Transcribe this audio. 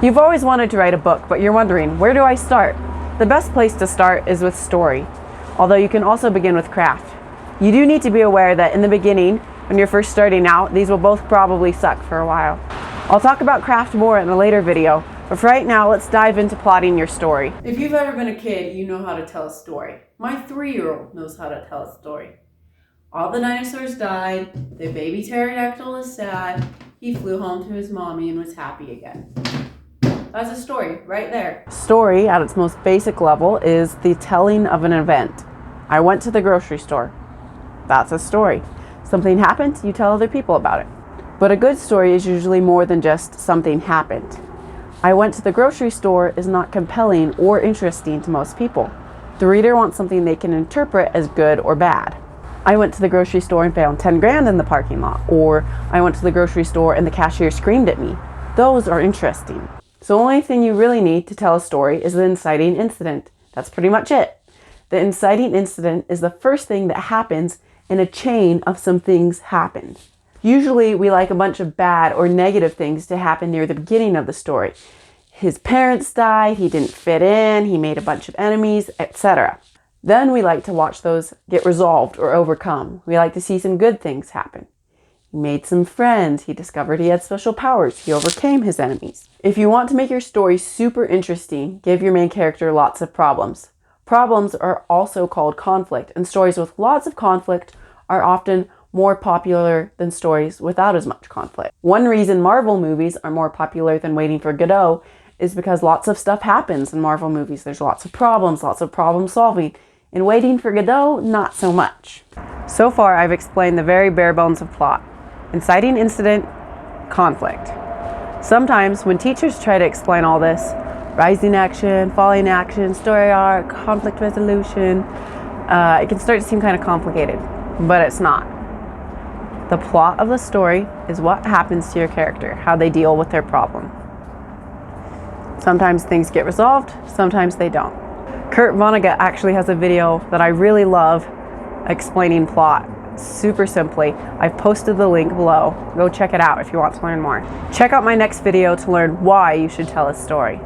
You've always wanted to write a book, but you're wondering, where do I start? The best place to start is with story, although you can also begin with craft. You do need to be aware that in the beginning, when you're first starting out, these will both probably suck for a while. I'll talk about craft more in a later video, but for right now, let's dive into plotting your story. If you've ever been a kid, you know how to tell a story. My 3-year-old knows how to tell a story. All the dinosaurs died, the baby pterodactyl is sad, he flew home to his mommy and was happy again. That's a story right there. Story, at its most basic level, is the telling of an event. I went to the grocery store. That's a story. Something happened, you tell other people about it. But a good story is usually more than just something happened. I went to the grocery store is not compelling or interesting to most people. The reader wants something they can interpret as good or bad. I went to the grocery store and found 10 grand in the parking lot, or I went to the grocery store and the cashier screamed at me. Those are interesting. So the only thing you really need to tell a story is the inciting incident. That's pretty much it. The inciting incident is the first thing that happens in a chain of some things happened. Usually we like a bunch of bad or negative things to happen near the beginning of the story. His parents died, he didn't fit in, he made a bunch of enemies, etc. Then we like to watch those get resolved or overcome. We like to see some good things happen. He made some friends, he discovered he had special powers, he overcame his enemies. If you want to make your story super interesting, give your main character lots of problems. Problems are also called conflict, and stories with lots of conflict are often more popular than stories without as much conflict. One reason Marvel movies are more popular than Waiting for Godot is because lots of stuff happens in Marvel movies. There's lots of problem solving. In Waiting for Godot, not so much. So far, I've explained the very bare bones of plot. Inciting incident, conflict. Sometimes when teachers try to explain all this, rising action, falling action, story arc, conflict resolution, it can start to seem kind of complicated, but it's not. The plot of the story is what happens to your character, how they deal with their problem. Sometimes things get resolved, sometimes they don't. Kurt Vonnegut actually has a video that I really love explaining plot super simply. I've posted the link below. Go check it out if you want to learn more. Check out my next video to learn why you should tell a story.